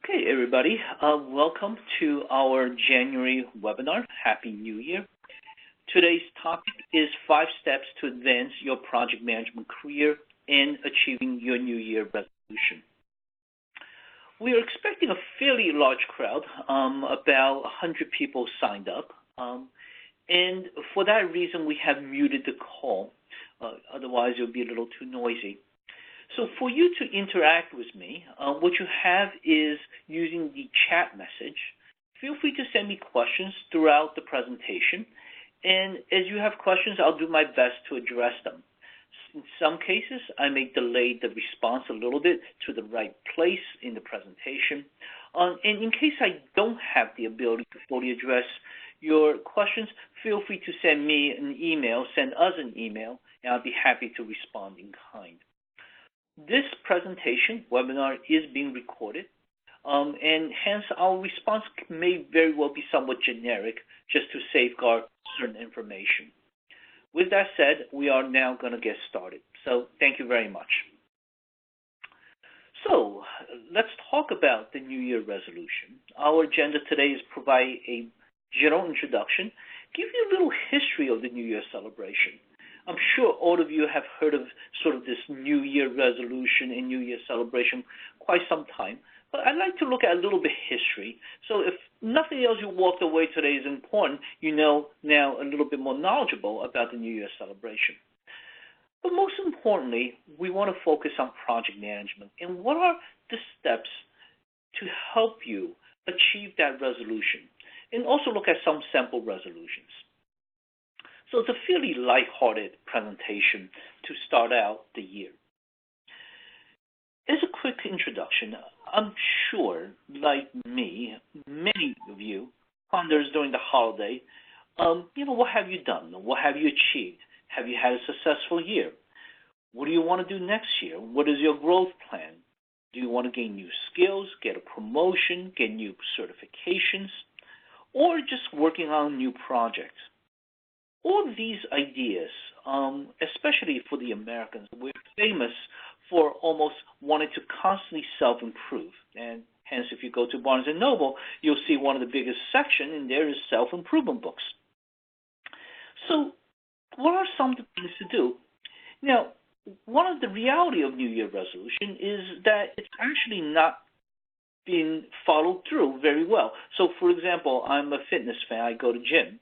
Okay, everybody, welcome to our January webinar. Happy New Year. Today's topic is 5 steps to advance your project management career and achieving your New Year resolution. We are expecting a fairly large crowd, about 100 people signed up, and for that reason we have muted the call, otherwise it would be a little too noisy. So for you to interact with me, what you have is using the chat message. Feel free to send me questions throughout the presentation, and as you have questions, I'll do my best to address them. In some cases, I may delay the response a little bit to the right place in the presentation. And in case I don't have the ability to fully address your questions, feel free to send me an email, send us an email, and I'll be happy to respond in kind. This presentation webinar is being recorded, and hence our response may very well be somewhat generic just to safeguard certain information. With that said, we are now going to get started. So thank you very much. So let's talk about the New Year resolution. Our agenda today is provide a general introduction, give you a little history of the New Year celebration. I'm sure all of you have heard of sort of this New Year resolution and New Year celebration quite some time, but I'd like to look at a little bit of history. So if nothing else you walked away today is important, you know now a little bit more knowledgeable about the New Year celebration. But most importantly, we want to focus on project management and what are the steps to help you achieve that resolution, and also look at some sample resolutions. So it's a fairly lighthearted presentation to start out the year. As a quick introduction, I'm sure, like me, many of you ponders during the holiday, what have you done? What have you achieved? Have you had a successful year? What do you want to do next year? What is your growth plan? Do you want to gain new skills, get a promotion, get new certifications, or just working on a new project? All of these ideas, especially for the Americans, we're famous for almost wanting to constantly self-improve. And hence, if you go to Barnes & Noble, you'll see one of the biggest sections in there is self-improvement books. So what are some of the things to do? Now, one of the reality of New Year resolution is that it's actually not being followed through very well. So, for example, I'm a fitness fan. I go to gym.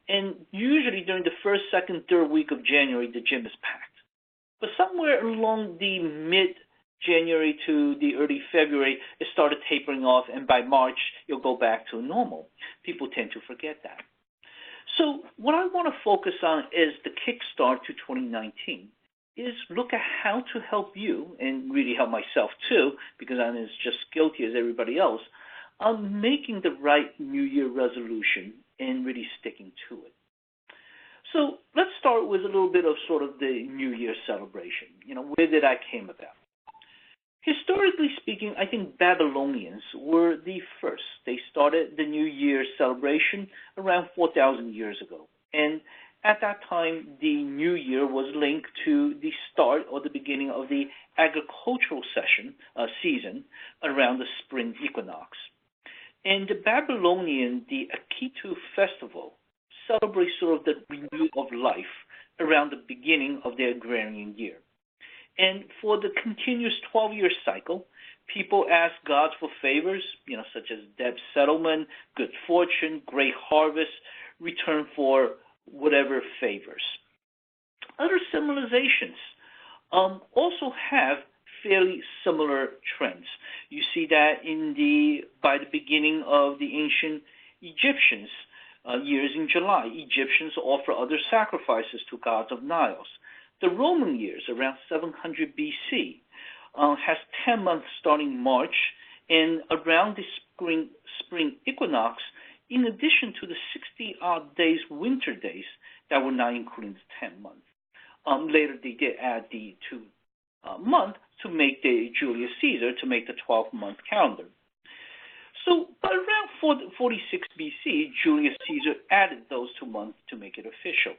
And usually during the first, second, third week of January, the gym is packed. But somewhere along the mid-January to the early February, it started tapering off, and by March, you'll go back to normal. People tend to forget that. So what I want to focus on is the kickstart to 2019 is look at how to help you, and really help myself too, because I'm as just guilty as everybody else, on making the right New Year resolution and really sticking to it. So let's start with a little bit of sort of the New Year celebration. Where did I came about? Historically speaking, I think Babylonians were the first. They started the New Year celebration around 4,000 years ago. And at that time, the New Year was linked to the start or the beginning of the agricultural season around the spring equinox. And the Babylonian, the Akitu festival, celebrates sort of the renewal of life around the beginning of their agrarian year. And for the continuous 12-year cycle, people ask gods for favors, such as debt settlement, good fortune, great harvest, return for whatever favors. Other civilizations also have fairly similar trends. You see that by the beginning of the ancient Egyptians years in July. Egyptians offer other sacrifices to gods of Niles. The Roman years around 700 BC has 10 months starting March, and around the spring equinox, in addition to the 60-odd days, winter days, that were not including the 10 months. Later they did add the 2 month to make the Julius Caesar, to make the 12-month calendar. So by around 46 BC, Julius Caesar added those 2 months to make it official.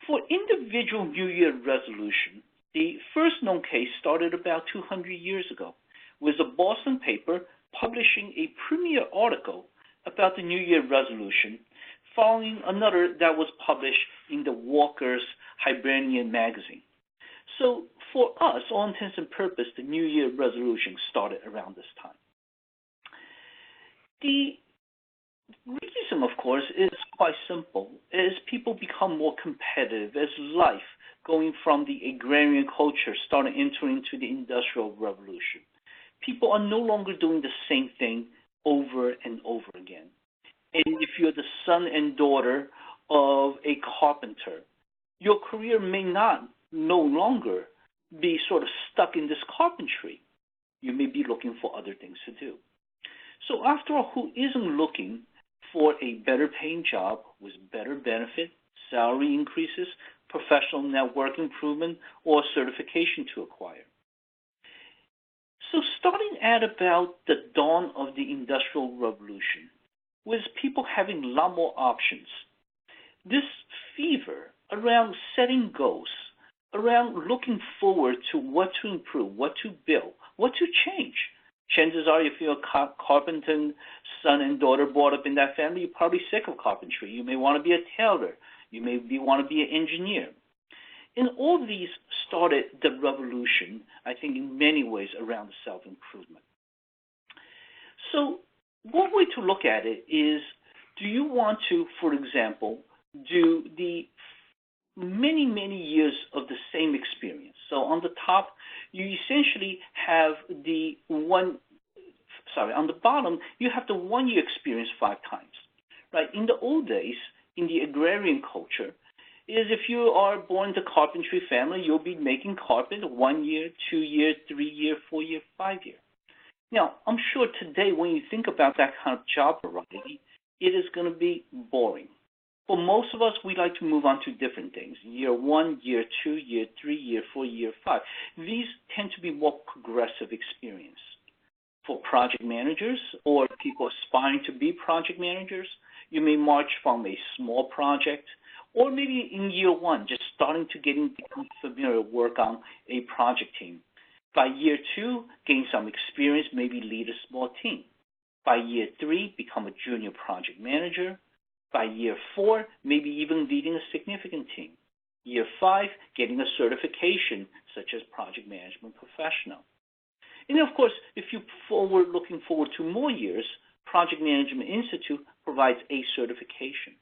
For individual New Year resolution, the first known case started about 200 years ago with a Boston paper publishing a premier article about the New Year resolution, following another that was published in the Walker's Hibernian magazine. So for us, all intents and purposes, the New Year resolution started around this time. The reason, of course, is quite simple. As people become more competitive, as life going from the agrarian culture started entering into the industrial revolution, people are no longer doing the same thing over and over again. And if you're the son and daughter of a carpenter, your career may no longer be sort of stuck in this carpentry. You may be looking for other things to do. So after all, who isn't looking for a better paying job with better benefit, salary increases, professional network improvement, or certification to acquire? So starting at about the dawn of the Industrial Revolution, with people having a lot more options, this fever around setting goals, around looking forward to what to improve, what to build, what to change. Chances are, if you're a carpenter son and daughter brought up in that family, you're probably sick of carpentry. You may want to be a tailor. You may want to be an engineer. And all these started the revolution, I think, in many ways around self-improvement. So one way to look at it is, do you want to, for example, do the many, many years of the same experience? So on the top, you essentially have on the bottom, you have the 1 year experience 5 times, right? In the old days, in the agrarian culture, is if you are born into carpentry family, you'll be making carpet 1 year, 2 year, 3 year, 4 year, 5 year. Now, I'm sure today when you think about that kind of job variety, it is going to be boring. For most of us, we like to move on to different things. Year 1, year 2, year 3, year 4, year 5. These tend to be more progressive experience. For project managers or people aspiring to be project managers, you may march from a small project, or maybe in year 1, just starting to become familiar, work on a project team. By year 2, gain some experience, maybe lead a small team. By year 3, become a junior project manager. By year 4, maybe even leading a significant team. Year 5, getting a certification such as project management professional. And of course, if you're looking forward to more years, Project Management Institute provides a certification.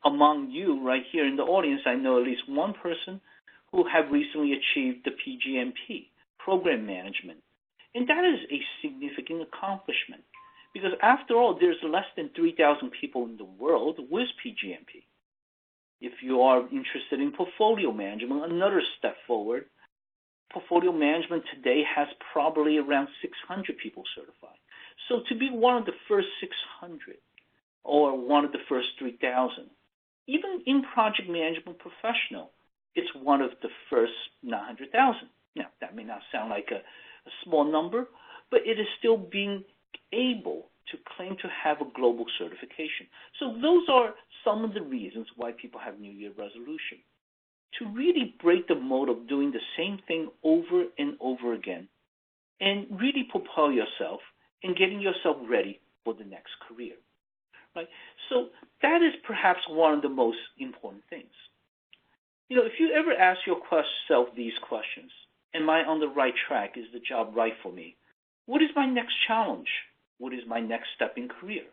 Among you right here in the audience, I know at least one person who have recently achieved the PGMP, Program Management. And that is a significant accomplishment because after all, there's less than 3,000 people in the world with PGMP. If you are interested in portfolio management, another step forward, portfolio management today has probably around 600 people certified. So to be one of the first 600 or one of the first 3,000, even in project management professional, it's one of the first 900,000. Now, that may not sound like a small number, but it is still being able to claim to have a global certification. So those are some of the reasons why people have New Year resolution. To really break the mode of doing the same thing over and over again and really propel yourself in getting yourself ready for the next career, right? So that is perhaps one of the most important things. You know, if you ever ask yourself these questions, am I on the right track? Is the job right for me? What is my next challenge? What is my next step in career?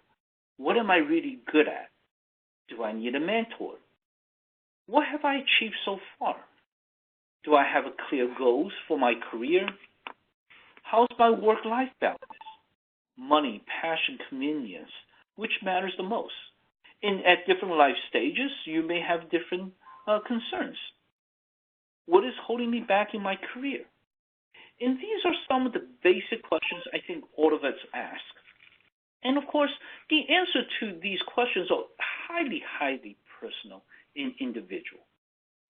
What am I really good at? Do I need a mentor? What have I achieved so far? Do I have clear goals for my career? How's my work-life balance? Money, passion, convenience, which matters the most? And at different life stages, you may have different concerns. What is holding me back in my career? And these are some of the basic questions I think all of us ask. And of course, the answer to these questions are highly, highly personal and individual.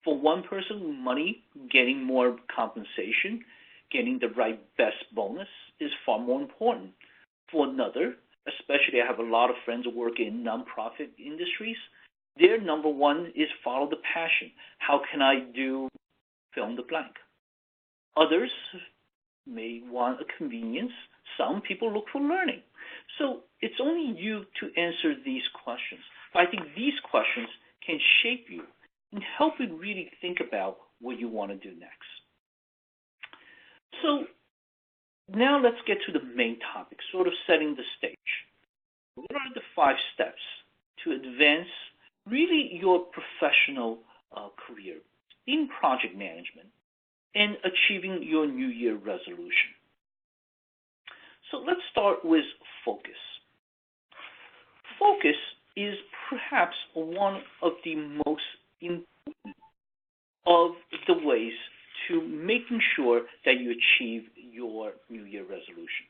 For one person, money, getting more compensation, getting the right best bonus is far more important. For another, especially I have a lot of friends who work in nonprofit industries, their number one is follow the passion. How can I do fill in the blank? Others may want a convenience. Some people look for learning. So it's only you to answer these questions. But I think these questions can shape you and help you really think about what you want to do next. So now let's get to the main topic, sort of setting the stage. What are the 5 steps to advance really your professional career in project management and achieving your New Year resolution? So let's start with focus. Focus is perhaps one of the most important of the ways to making sure that you achieve your New Year resolution.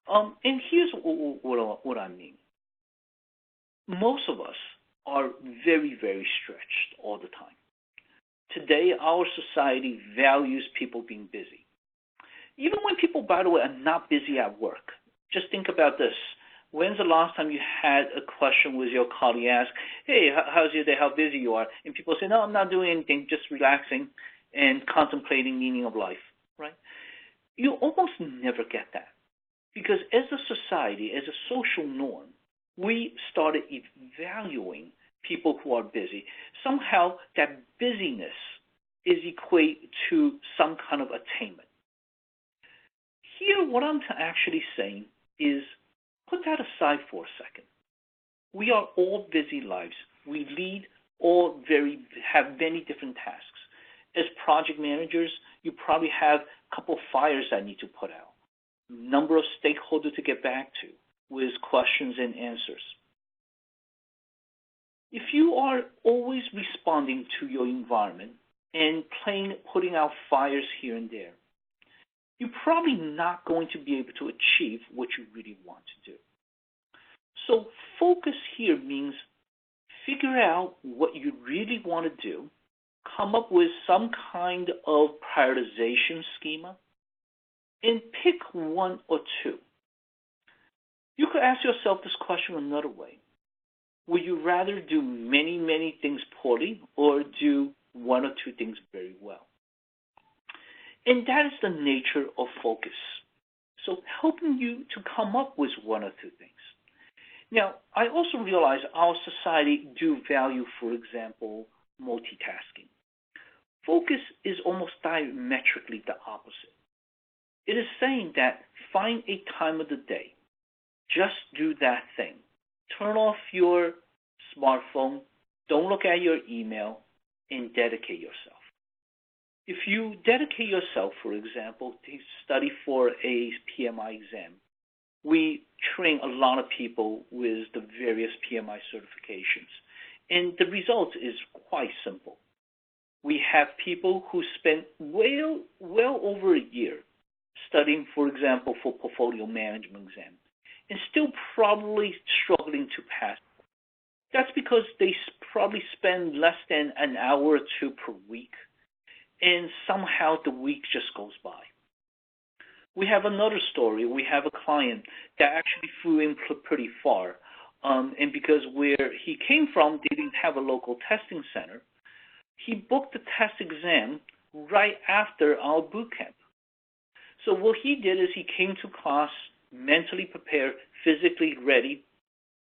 And here's what I mean. Most of us are very, very stretched all the time. Today, our society values people being busy. Even when people, by the way, are not busy at work. Just think about this. When's the last time you had a question with your colleague ask, hey, how's your day, how busy you are? And people say, no, I'm not doing anything, just relaxing and contemplating meaning of life, right? You almost never get that. Because as a society, as a social norm, we started evaluating people who are busy. Somehow that busyness is equated to some kind of attainment. Here, what I'm actually saying is put that aside for a second. We are all busy lives. We lead all have many different tasks. As project managers, you probably have a couple of fires that need to put out, number of stakeholders to get back to with questions and answers. If you are always responding to your environment and putting out fires here and there, you're probably not going to be able to achieve what you really want to do. So focus here means figure out what you really want to do, come up with some kind of prioritization schema, and pick one or two. You could ask yourself this question another way. Would you rather do many, many things poorly or do one or two things very well? And that is the nature of focus. So helping you to come up with one or two things. Now, I also realize our society do value, for example, multitasking. Focus is almost diametrically the opposite. It is saying that find a time of the day. Just do that thing. Turn off your smartphone. Don't look at your email and dedicate yourself. If you dedicate yourself, for example, to study for a PMI exam, we train a lot of people with the various PMI certifications. And the result is quite simple. We have people who spend well over a year studying, for example, for portfolio management exam, and still probably struggling to pass. That's because they probably spend less than an hour or two per week, and somehow the week just goes by. We have another story. We have a client that actually flew in pretty far, and because where he came from, they didn't have a local testing center, he booked the test exam right after our boot camp. So what he did is he came to class mentally prepared, physically ready,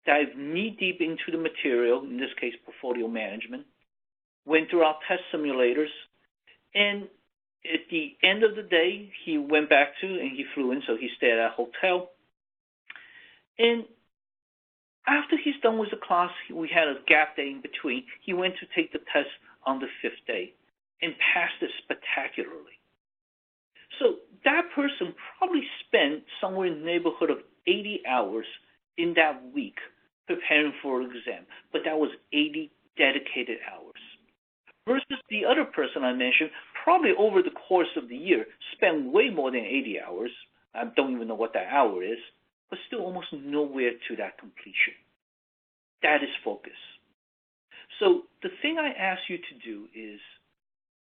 dived knee-deep into the material, in this case portfolio management, went through our test simulators, and at the end of the day, he went back to, and he flew in, so he stayed at a hotel. And after he's done with the class, we had a gap day in between. He went to take the test on the 5th day and passed it spectacularly. So that person probably spent somewhere in the neighborhood of 80 hours in that week preparing for an exam, but that was 80 dedicated hours. Versus the other person I mentioned, probably over the course of the year, spent way more than 80 hours. I don't even know what that hour is, but still almost nowhere to that completion. That is focus. So the thing I ask you to do is,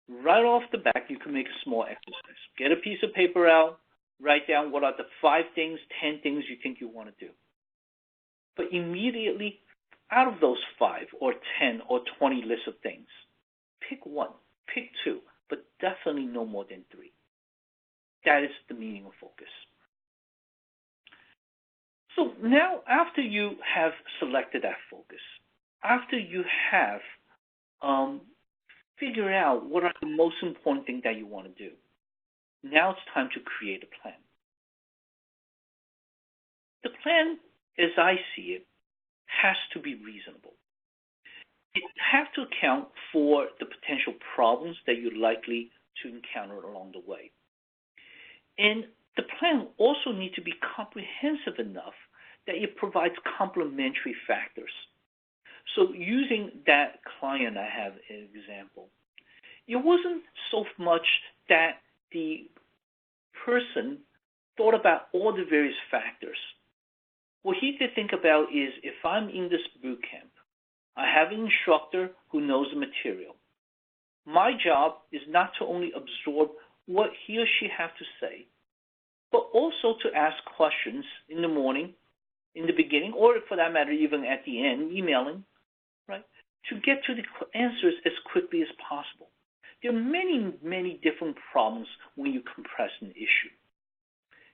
right off the bat, you can make a small exercise. Get a piece of paper out, write down what are the 5 things, 10 things you think you want to do. But immediately, out of those 5 or 10 or 20 lists of things, pick 1, pick 2, but definitely no more than 3. That is the meaning of focus. So now, after you have selected that focus, after you have figured out what are the most important things that you want to do, now it's time to create a plan. The plan, as I see it, has to be reasonable. It has to account for the potential problems that you're likely to encounter along the way. And the plan also needs to be comprehensive enough that it provides complementary factors. So using that client I have as an example, it wasn't so much that the person thought about all the various factors. What he could think about is, if I'm in this boot camp, I have an instructor who knows the material. My job is not to only absorb what he or she has to say, but also to ask questions in the morning, in the beginning, or for that matter, even at the end, emailing, right, to get to the answers as quickly as possible. There are many, many different problems when you compress an issue.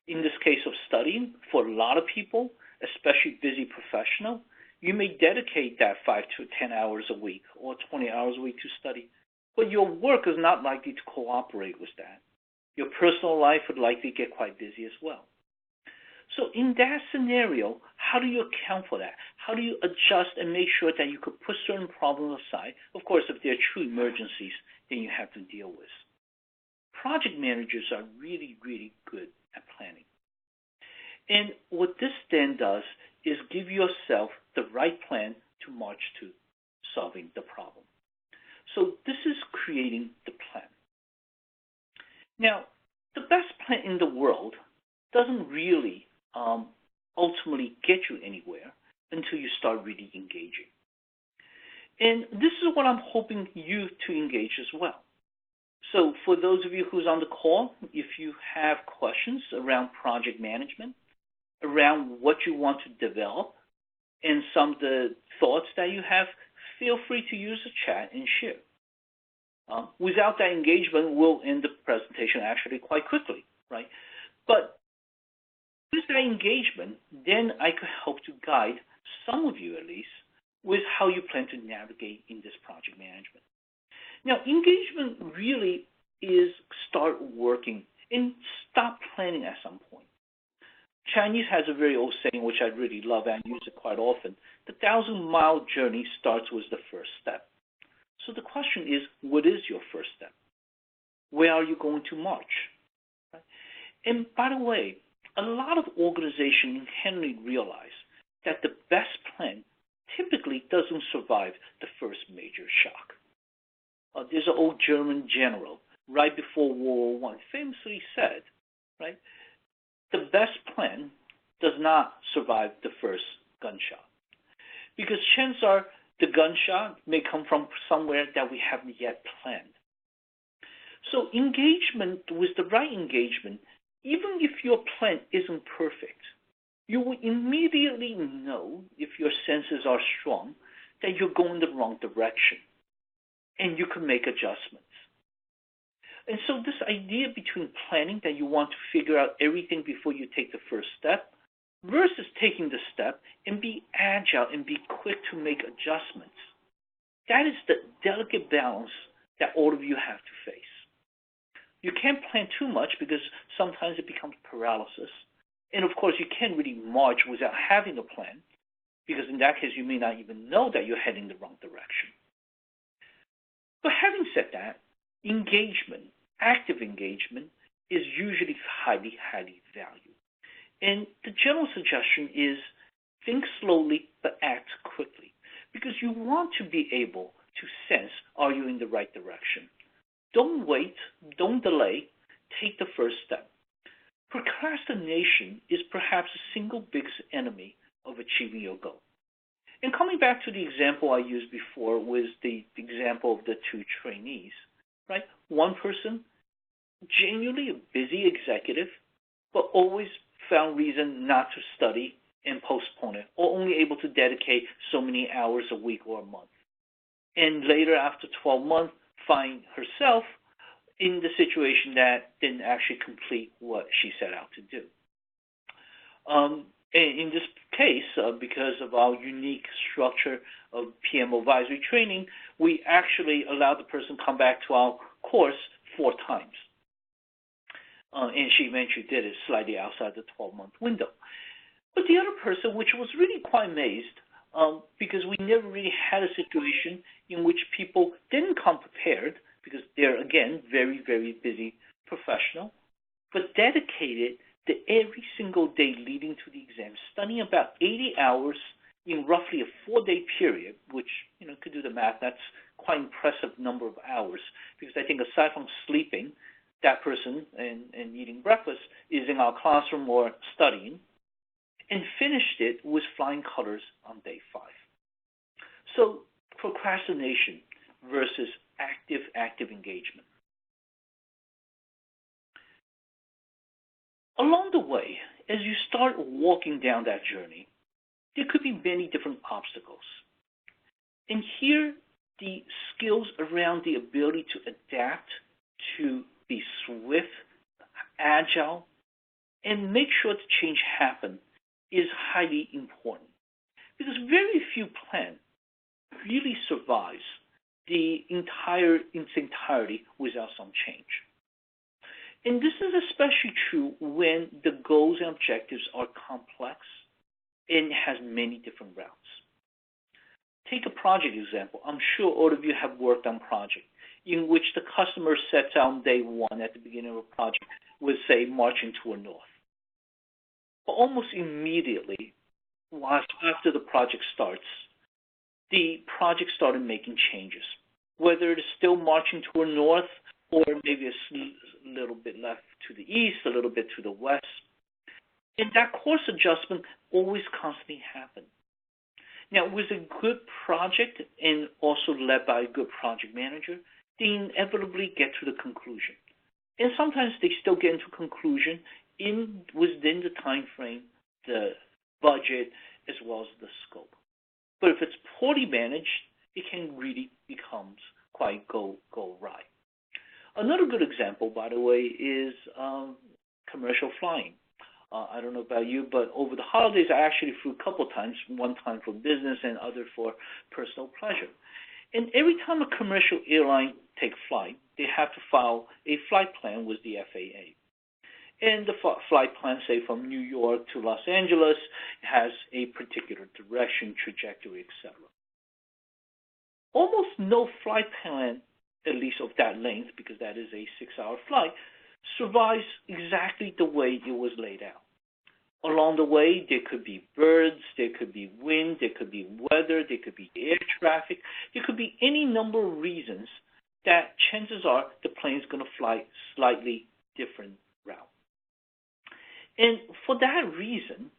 In this case of studying, for a lot of people, especially busy professional, you may dedicate that 5 to 10 hours a week or 20 hours a week to study, but your work is not likely to cooperate with that. Your personal life would likely get quite busy as well. So in that scenario, how do you account for that? How do you adjust and make sure that you could put certain problems aside? Of course, if they're true emergencies, then you have to deal with. Project managers are really, really good at planning. And what this then does is give yourself the right plan to march to solving the problem. So this is creating the plan. Now, the best plan in the world doesn't really ultimately get you anywhere until you start really engaging. And this is what I'm hoping you to engage as well. So for those of you who's on the call, if you have questions around project management, around what you want to develop, and some of the thoughts that you have, feel free to use the chat and share. Without that engagement, we'll end the presentation actually quite quickly, right? But with that engagement, then I could help to guide some of you at least with how you plan to navigate in this project management. Now, engagement really is start working and stop planning at some point. Chinese has a very old saying, which I really love and use it quite often. The 1,000-mile journey starts with the first step. So the question is, what is your first step? Where are you going to march? Right? And by the way, a lot of organizations inherently realize that the best plan typically doesn't survive the first major shock. There's an old German general right before World War I famously said, right, the best plan does not survive the first gunshot. Because chances are the gunshot may come from somewhere that we haven't yet planned. So engagement, with the right engagement, even if your plan isn't perfect, you will immediately know, if your senses are strong, that you're going the wrong direction, and you can make adjustments. And so this idea between planning that you want to figure out everything before you take the first step versus taking the step and be agile and be quick to make adjustments, that is the delicate balance that all of you have to face. You can't plan too much because sometimes it becomes paralysis. And of course, you can't really march without having a plan, because in that case, you may not even know that you're heading the wrong direction. But having said that, engagement, active engagement, is usually highly, highly valued. And the general suggestion is think slowly but act quickly, because you want to be able to sense, are you in the right direction? Don't wait, don't delay, take the first step. Procrastination is perhaps the single biggest enemy of achieving your goal. And coming back to the example I used before was the example of the two trainees, right? One person, genuinely a busy executive, but always found reason not to study and postpone it, or only able to dedicate so many hours a week or a month. And later, after 12 months, find herself in the situation that didn't actually complete what she set out to do. In this case, because of our unique structure of PMO advisory training, we actually allowed the person to come back to our course 4 times. And she eventually did it slightly outside the 12-month window. But the other person, which was really quite amazed, because we never really had a situation in which people didn't come prepared, because they're, again, very, very busy professional, but dedicated to every single day leading to the exam, studying about 80 hours in roughly a 4-day period, which, you know, could do the math, that's quite impressive number of hours, because I think aside from sleeping, that person and eating breakfast is in our classroom or studying, and finished it with flying colors on day 5. So procrastination versus active engagement. Along the way, as you start walking down that journey, there could be many different obstacles. And here, the skills around the ability to adapt, to be swift, agile, and make sure the change happens is highly important. Because very few plan really survives its entirety without some change. And this is especially true when the goals and objectives are complex and has many different routes. Take a project example. I'm sure all of you have worked on project in which the customer sets out on day 1 at the beginning of a project with, say, marching toward north. But almost immediately, after the project starts, the project started making changes, whether it is still marching toward north or maybe a little bit left to the east, a little bit to the west. And that course adjustment always constantly happens. Now, with a good project and also led by a good project manager, they inevitably get to the conclusion. And sometimes they still get into conclusion within the time frame, the budget, as well as the scope. But if it's poorly managed, it can really becomes quite go awry. Another good example, by the way, is commercial flying. I don't know about you, but over the holidays, I actually flew a couple of times, one time for business and other for personal pleasure. And every time a commercial airline takes flight, they have to file a flight plan with the FAA. And the flight plan, say, from New York to Los Angeles, has a particular direction, trajectory, etc. Almost no flight plan, at least of that length, because that is a 6-hour flight, survives exactly the way it was laid out. Along the way, there could be birds, there could be wind, there could be weather, there could be air traffic, there could be any number of reasons that chances are the plane is going to fly slightly different route. And for that reason,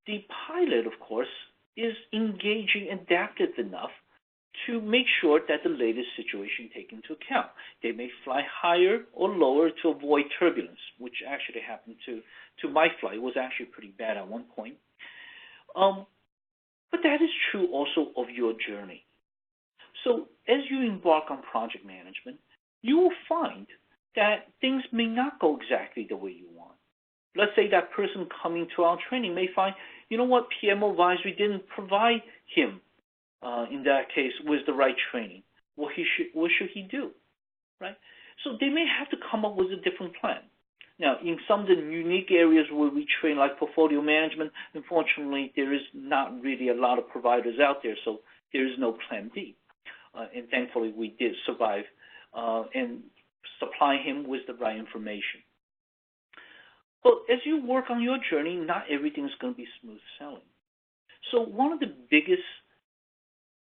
the pilot, of course, is engaging, adaptive enough to make sure that the latest situation taken into account. They may fly higher or lower to avoid turbulence, which actually happened to my flight. It was actually pretty bad at one point. But that is true also of your journey. So as you embark on project management, you will find that things may not go exactly the way you want. Let's say that person coming to our training may find, you know what, PMO advisory didn't provide him, in that case, with the right training. What should he do, right? So they may have to come up with a different plan. Now, in some of the unique areas where we train, like portfolio management, unfortunately, there is not really a lot of providers out there, so there is no plan B. And thankfully, we did survive and supply him with the right information. But as you work on your journey, not everything is going to be smooth sailing. So one of the biggest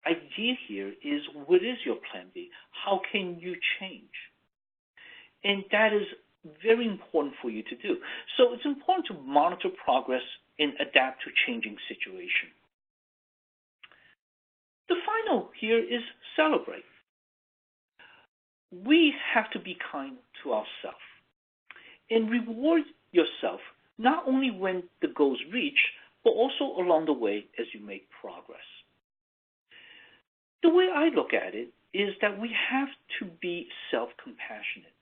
idea here is, what is your plan B? How can you change? And that is very important for you to do. So it's important to monitor progress and adapt to changing situation. The final here is celebrate. We have to be kind to ourselves and reward yourself not only when the goals reach, but also along the way as you make progress. The way I look at it is that we have to be self-compassionate.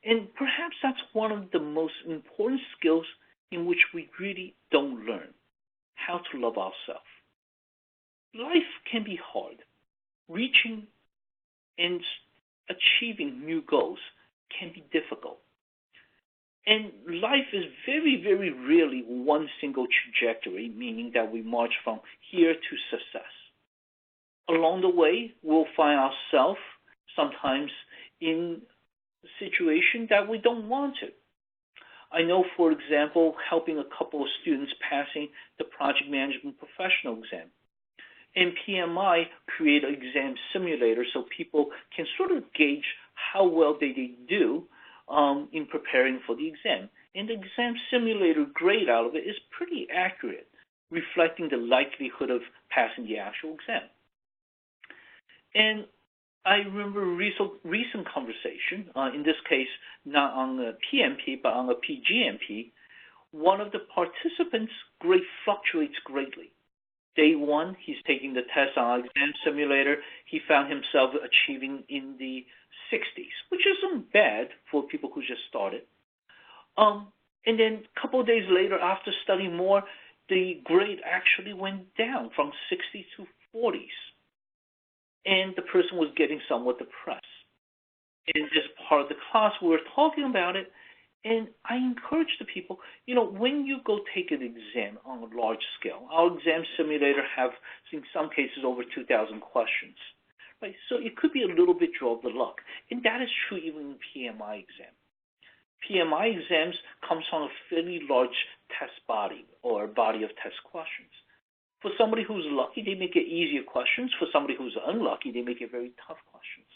And perhaps that's one of the most important skills in which we really don't learn, how to love ourselves. Life can be hard. Reaching and achieving new goals can be difficult. And life is very, very rarely one single trajectory, meaning that we march from here to success. Along the way, we'll find ourselves sometimes in a situation that we don't want to. I know, for example, helping a couple of students passing the project management professional exam. And PMI create an exam simulator so people can sort of gauge how well they do in preparing for the exam. And the exam simulator grade out of it is pretty accurate, reflecting the likelihood of passing the actual exam. And I remember a recent conversation, in this case, not on a PMP, but on a PGMP. One of the participants' grade fluctuates greatly. Day one, he's taking the test on our exam simulator. He found himself achieving in the 60s, which isn't bad for people who just started. And then a couple of days later, after studying more, the grade actually went down from 60 to 40s. And the person was getting somewhat depressed. And as part of the class, we were talking about it, and I encourage the people, when you go take an exam on a large scale, our exam simulator have, in some cases, over 2,000 questions. Right? So it could be a little bit draw of the luck. And that is true even in PMI exam. PMI exams comes from a fairly large test body or body of test questions. For somebody who's lucky, they make it easier questions. For somebody who's unlucky, they make it very tough questions.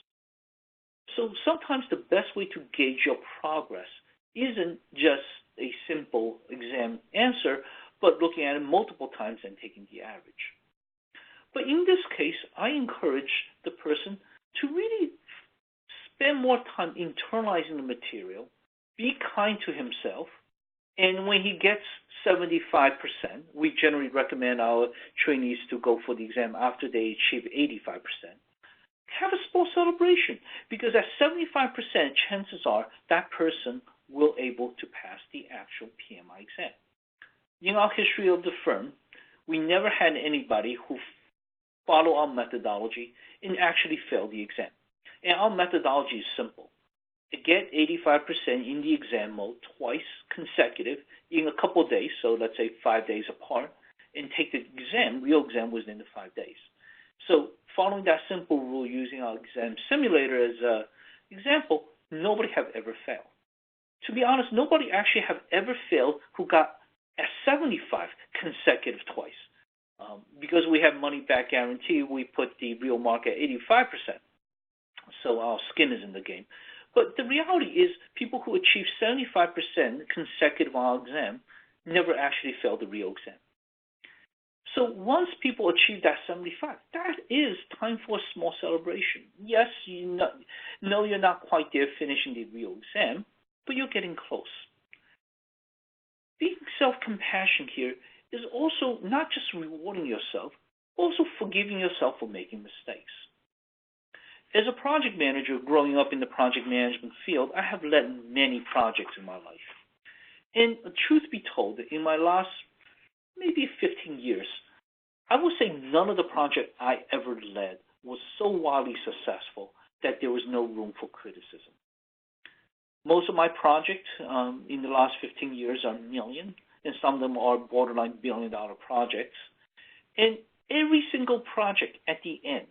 So sometimes the best way to gauge your progress isn't just a simple exam answer, but looking at it multiple times and taking the average. But in this case, I encourage the person to really spend more time internalizing the material, be kind to himself, and when he gets 75%, we generally recommend our trainees to go for the exam after they achieve 85%. Have a small celebration, because at 75%, chances are that person will able to pass the actual PMI exam. In our history of the firm, we never had anybody who followed our methodology and actually failed the exam. And our methodology is simple. Get 85% in the exam mode twice consecutive in a couple of days, so let's say 5 days apart, and take the real exam within the 5 days. So following that simple rule using our exam simulator as an example, nobody have ever failed. To be honest, nobody actually have ever failed who got at 75 consecutive twice. Because we have money back guarantee, we put the real mark at 85%. So our skin is in the game. But the reality is people who achieve 75% consecutive on our exam never actually failed the real exam. So once people achieve that 75, that is time for a small celebration. Yes, you know you're not quite there finishing the real exam, but you're getting close. Being self-compassion here is also not just rewarding yourself, also forgiving yourself for making mistakes. As a project manager growing up in the project management field, I have led many projects in my life. And truth be told, in my last maybe 15 years, I would say none of the projects I ever led was so wildly successful that there was no room for criticism. Most of my projects in the last 15 years are million, and some of them are borderline billion-dollar projects. And every single project at the end,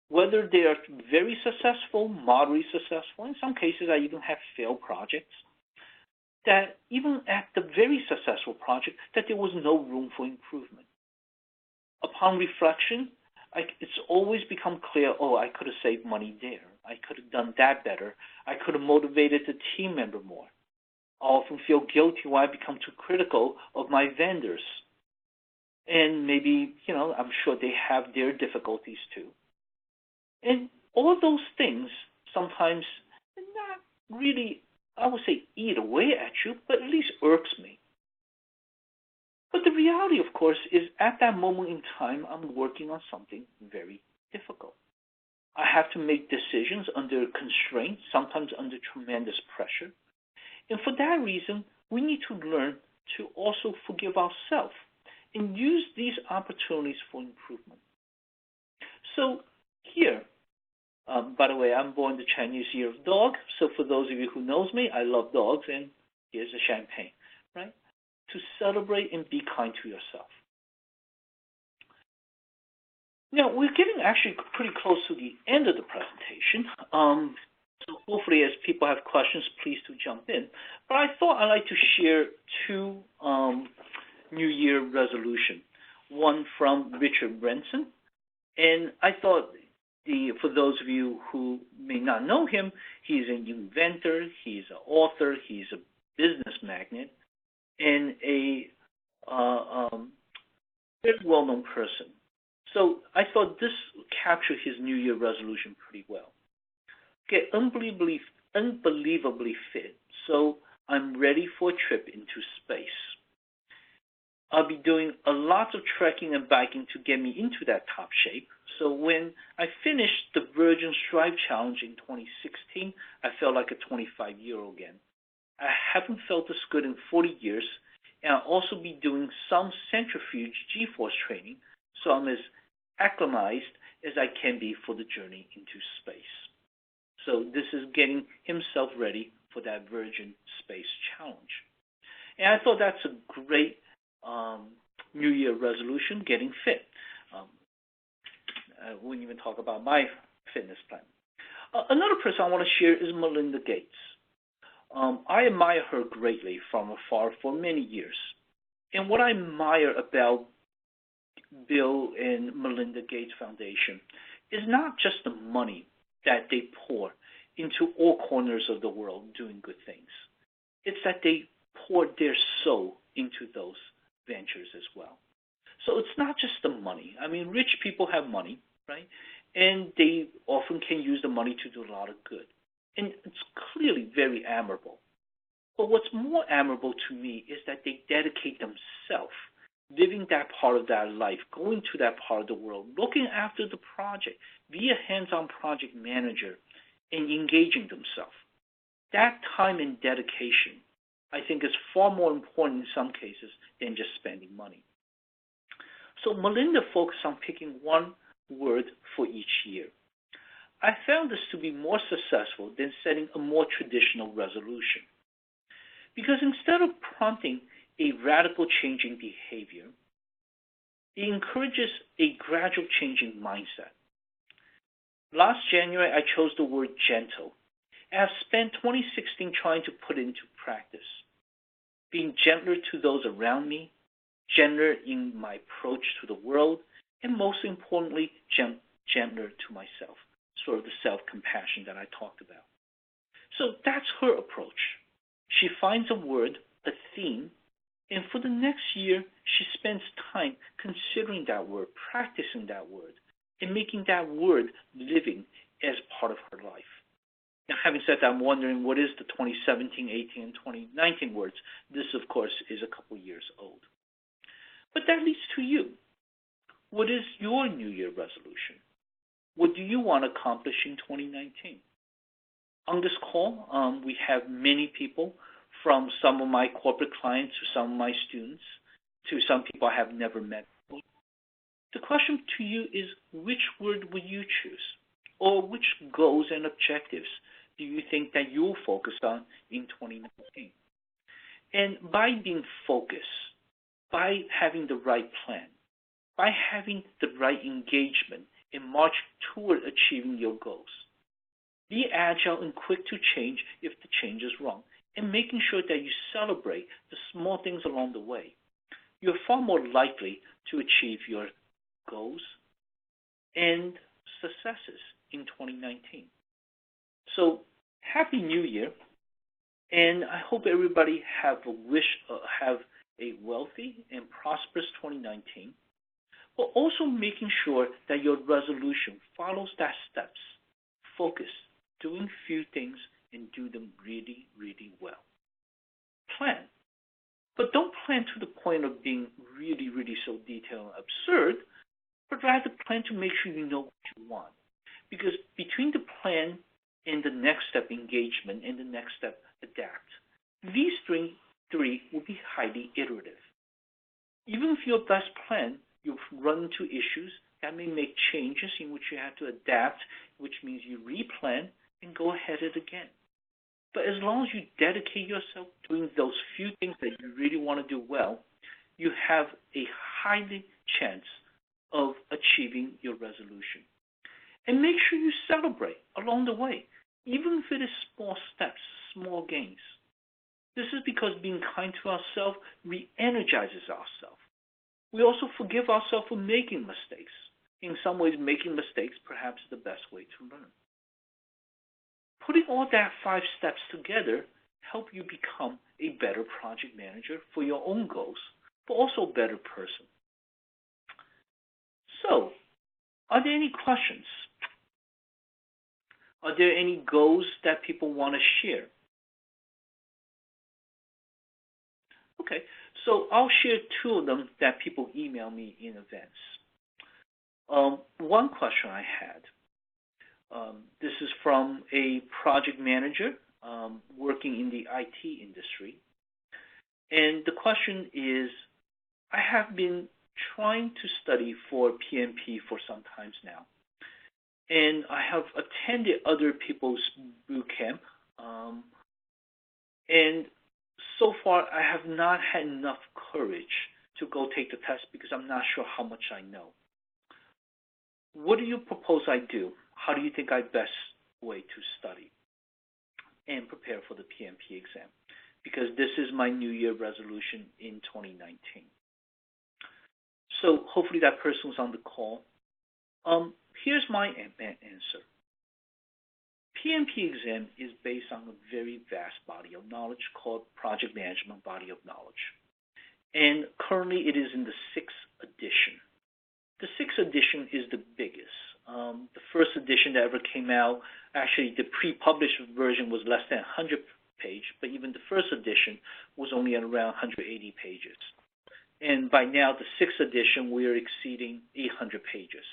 whether they are very successful, moderately successful, in some cases I even have failed projects, that even at the very successful project, that there was no room for improvement. Upon reflection, it's always become clear, I could have saved money there. I could have done that better. I could have motivated the team member more. I often feel guilty when I become too critical of my vendors. And maybe, I'm sure they have their difficulties too. And all those things sometimes not really, I would say, eat away at you, but at least irks me. But the reality, of course, is at that moment in time, I'm working on something very difficult. I have to make decisions under constraints, sometimes under tremendous pressure. And for that reason, we need to learn to also forgive ourselves and use these opportunities for improvement. So here, by the way, I'm born the Chinese Year of Dog. So for those of you who knows me, I love dogs, and here's a champagne, right? To celebrate and be kind to yourself. Now, we're getting actually pretty close to the end of the presentation. So hopefully as people have questions, please do jump in. But I thought I'd like to share two New Year resolution. One from Richard Branson. And I thought, for those of you who may not know him, he's an inventor, he's an author, he's a business magnate, and a very well-known person. So I thought this captured his New Year resolution pretty well. Get unbelievably fit, so I'm ready for a trip into space. I'll be doing a lot of trekking and biking to get me into that top shape. So when I finished the Virgin Strive Challenge in 2016, I felt like a 25-year-old again. I haven't felt this good in 40 years, and I'll also be doing some centrifuge G-force training, so I'm as acclimatized as I can be for the journey into space. So this is getting himself ready for that Virgin Space Challenge. And I thought that's a great New Year resolution, getting fit. I wouldn't even talk about my fitness plan. Another person I want to share is Melinda Gates. I admire her greatly from afar for many years. And what I admire about Bill and Melinda Gates Foundation is not just the money that they pour into all corners of the world doing good things. It's that they pour their soul into those ventures as well. So it's not just the money. I mean, rich people have money, right? And they often can use the money to do a lot of good. And it's clearly very admirable. But what's more admirable to me is that they dedicate themselves, living that part of their life, going to that part of the world, looking after the project, be a hands-on project manager, and engaging themselves. That time and dedication, I think, is far more important in some cases than just spending money. So Melinda focused on picking one word for each year. I found this to be more successful than setting a more traditional resolution. Because instead of prompting a radical change in behavior, it encourages a gradual change in mindset. Last January, I chose the word gentle, and I've spent 2016 trying to put it into practice, being gentler to those around me, gentler in my approach to the world, and most importantly, gentler to myself, sort of the self-compassion that I talked about. So that's her approach. She finds a word, a theme, and for the next year, she spends time considering that word, practicing that word, and making that word living as part of her life. Now, having said that, I'm wondering what is the 2017, 18, and 2019 words. This, of course, is a couple years old. But that leads to you. What is your New Year resolution? What do you want to accomplish in 2019? On this call, we have many people, from some of my corporate clients to some of my students to some people I have never met before. The question to you is, which word would you choose? Or which goals and objectives do you think that you'll focus on in 2019? And by being focused, by having the right plan, by having the right engagement and march toward achieving your goals, be agile and quick to change if the change is wrong, and making sure that you celebrate the small things along the way. You're far more likely to achieve your goals and successes in 2019. So, Happy New Year, and I hope everybody have a wealthy and prosperous 2019, but also making sure that your resolution follows that steps. Focus, doing few things, and do them really, really well. Plan, but don't plan to the point of being really, really so detailed and absurd, but rather plan to make sure you know what you want. because between the plan and the next step, engagement, and the next step, adapt, these three will be highly iterative. Even with your best plan, you'll run into issues that may make changes in which you have to adapt, which means you replan and go ahead it again. But as long as you dedicate yourself to doing those few things that you really want to do well, you have a highly chance of achieving your resolution. And make sure you celebrate along the way, even if it is small steps, small gains. This is because being kind to ourselves re-energizes ourselves. We also forgive ourselves for making mistakes. In some ways, making mistakes perhaps is the best way to learn. Putting all that 5 steps together help you become a better project manager for your own goals, but also a better person. So, are there any questions? Are there any goals that people want to share? Okay, so I'll share 2 of them that people email me in advance. One question I had, this is from a project manager working in the IT industry. And the question is, I have been trying to study for PMP for some time now. And I have attended other people's boot camp. And so far, I have not had enough courage to go take the test because I'm not sure how much I know. What do you propose I do? How do you think I best way to study and prepare for the PMP exam? Because this is my New Year resolution in 2019. So hopefully that person was on the call. Here's my answer. PMP exam is based on a very vast body of knowledge called project management body of knowledge. And currently it is in the 6th edition. The 6th edition is the biggest. The first edition that ever came out, actually the pre-published version was less than 100 pages, but even the first edition was only at around 180 pages. And by now, the 6th edition, we are exceeding 800 pages.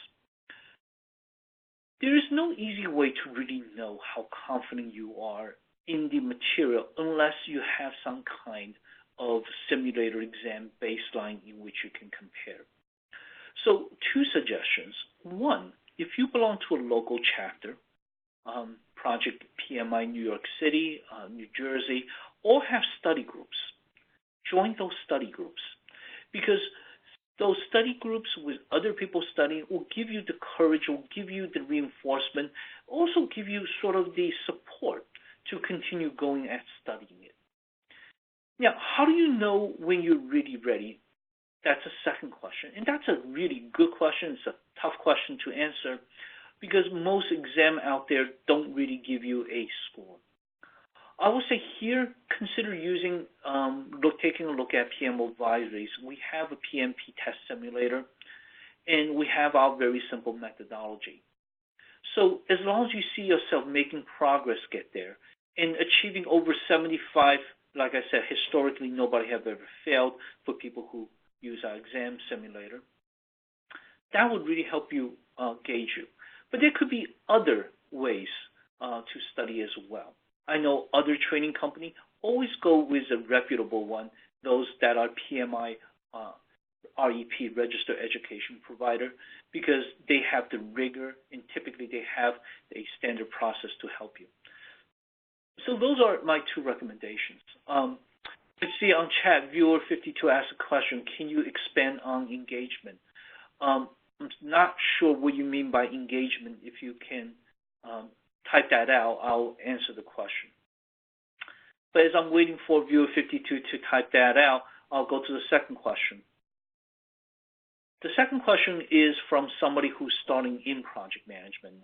There is no easy way to really know how confident you are in the material unless you have some kind of simulator exam baseline in which you can compare. So 2 suggestions. One, if you belong to a local chapter, Project PMI New York City, New Jersey, or have study groups, join those study groups. Because those study groups with other people studying will give you the courage, will give you the reinforcement, also give you sort of the support to continue going at studying it. Now, how do you know when you're really ready? That's a second question. And that's a really good question. It's a tough question to answer because most exams out there don't really give you a score. I would say here, consider using, taking a look at PMO advisories. We have a PMP test simulator, and we have our very simple methodology. So as long as you see yourself making progress get there and achieving over 75, like I said, historically nobody have ever failed for people who use our exam simulator, that would really help you gauge you. But there could be other ways to study as well. I know other training companies always go with a reputable one, those that are PMI REP, Registered Education Provider, because they have the rigor and typically they have a standard process to help you. So those are my 2 recommendations. Let's see on chat, viewer 52 asked a question, can you expand on engagement? I'm not sure what you mean by engagement. If you can type that out, I'll answer the question. But as I'm waiting for viewer 52 to type that out, I'll go to the second question. The second question is from somebody who's starting in project management.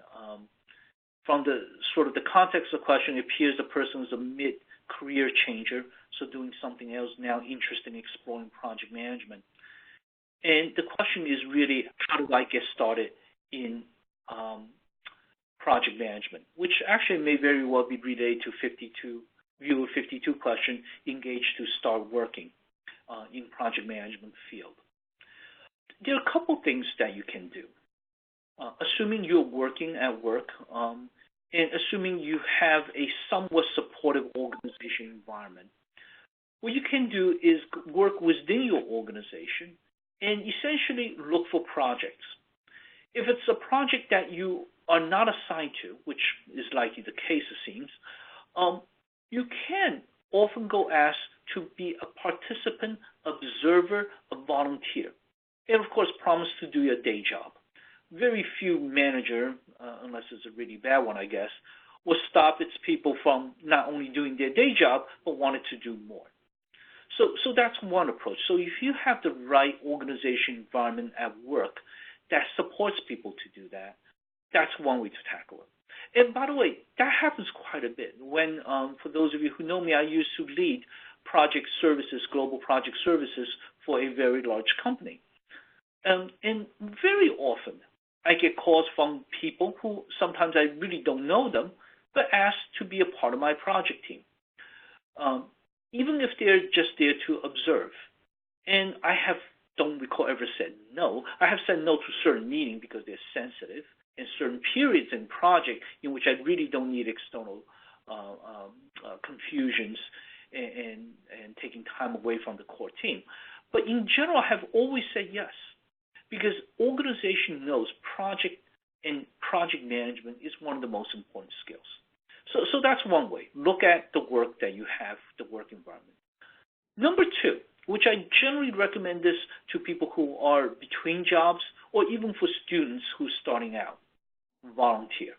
From the sort of the context of the question, it appears the person is a mid-career changer, so doing something else now, interested in exploring project management. And the question is really, how do I get started in project management, which actually may very well be related to viewer 52 question, engage to start working in project management field. There are a couple things that you can do. assuming you're working at work, and assuming you have a somewhat supportive organization environment, what you can do is work within your organization and essentially look for projects. If it's a project that you are not assigned to, which is likely the case it seems, you can often go ask to be a participant, observer, a volunteer, and of course promise to do your day job. Very few manager, unless it's a really bad one, I guess, will stop its people from not only doing their day job, but wanted to do more. So that's one approach. So if you have the right organization environment at work that supports people to do that, that's one way to tackle it. And by the way, that happens quite a bit. When, for those of you who know me, I used to lead project services, global project services for a very large company. And very often, I get calls from people who sometimes I really don't know them, but ask to be a part of my project team, even if they're just there to observe. And I don't recall ever said no. I have said no to certain meetings because they're sensitive, and certain periods in project in which I really don't need external confusions and taking time away from the core team. But in general, I have always said yes, because organization knows project and project management is one of the most important skills. So that's one way. Look at the work that you have, the work environment. Number two, which I generally recommend this to people who are between jobs or even for students who are starting out, volunteer.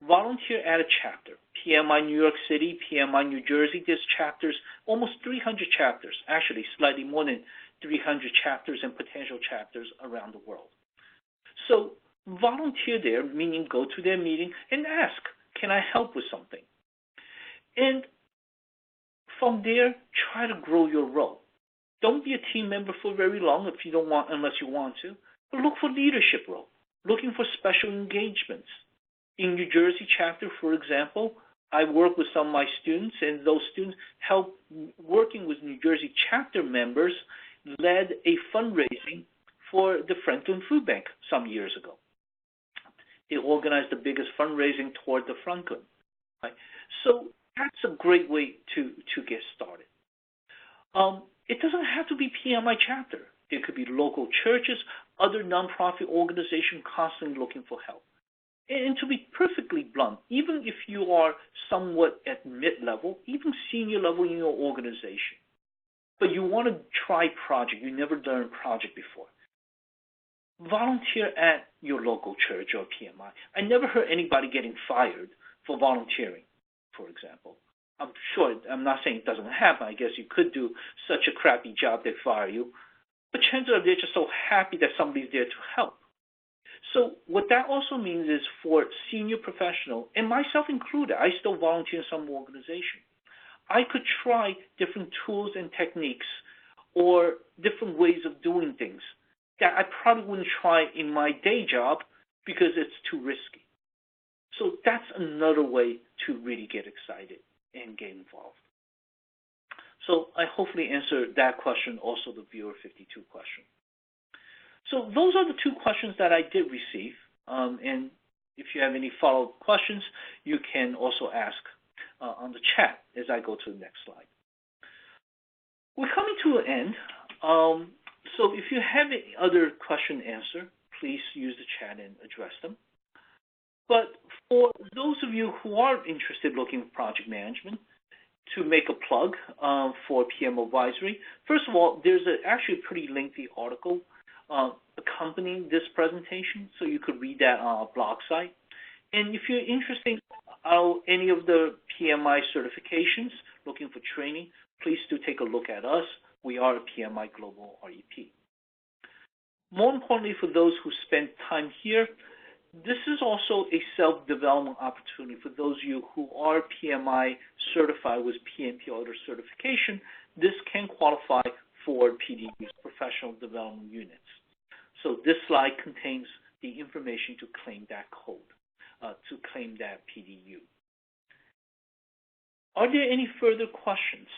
Volunteer at a chapter. PMI New York City, PMI New Jersey, there's chapters, almost 300 chapters, actually slightly more than 300 chapters and potential chapters around the world. So volunteer there, meaning go to their meeting and ask, can I help with something? And from there, try to grow your role. Don't be a team member for very long if you don't want, unless you want to, but look for leadership role, looking for special engagements. In New Jersey chapter, for example, I work with some of my students, and those students help working with New Jersey chapter members led a fundraising for the Franklin Food Bank some years ago. They organized the biggest fundraising toward the Franklin. Right? So that's a great way to get started. It doesn't have to be PMI chapter. There could be local churches, other nonprofit organizations constantly looking for help. And to be perfectly blunt, even if you are somewhat at mid-level, even senior level in your organization, but you want to try project, you never done a project before, volunteer at your local church or PMI. I never heard anybody getting fired for volunteering, for example. I'm not saying it doesn't happen. I guess you could do such a crappy job they fire you, but chances are they're just so happy that somebody's there to help. So what that also means is for senior professional, and myself included, I still volunteer in some organization. I could try different tools and techniques or different ways of doing things that I probably wouldn't try in my day job because it's too risky. So that's another way to really get excited and get involved. So I hopefully answered that question, also the viewer 52 question. So those are the two questions that I did receive. And if you have any follow-up questions, you can also ask on the chat as I go to the next slide. We're coming to an end. So if you have any other question answer, please use the chat and address them. But for those of you who are interested looking at project management, to make a plug for PM Advisory, first of all, there's actually a pretty lengthy article accompanying this presentation, so you could read that on our blog site. And if you're interested in any of the PMI certifications, looking for training, please do take a look at us. We are a PMI Global REP. More importantly, for those who spend time here, this is also a self-development opportunity for those of you who are PMI certified with PMP Auditor certification. This can qualify for PDU's professional development units. So this slide contains the information to claim that code, to claim that PDU. Are there any further questions?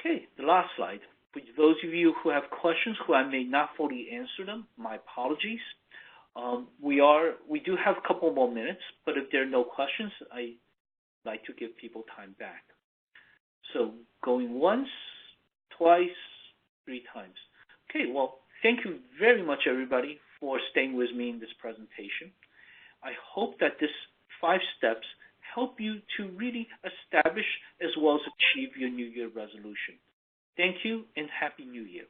Okay, the last slide. For those of you who have questions who I may not fully answer them, my apologies. We do have a couple more minutes, but if there are no questions, I like to give people time back. So going once, twice, three times. Okay, well, thank you very much, everybody, for staying with me in this presentation. I hope that this 5 steps help you to really establish as well as achieve your New Year resolution. Thank you and Happy New Year.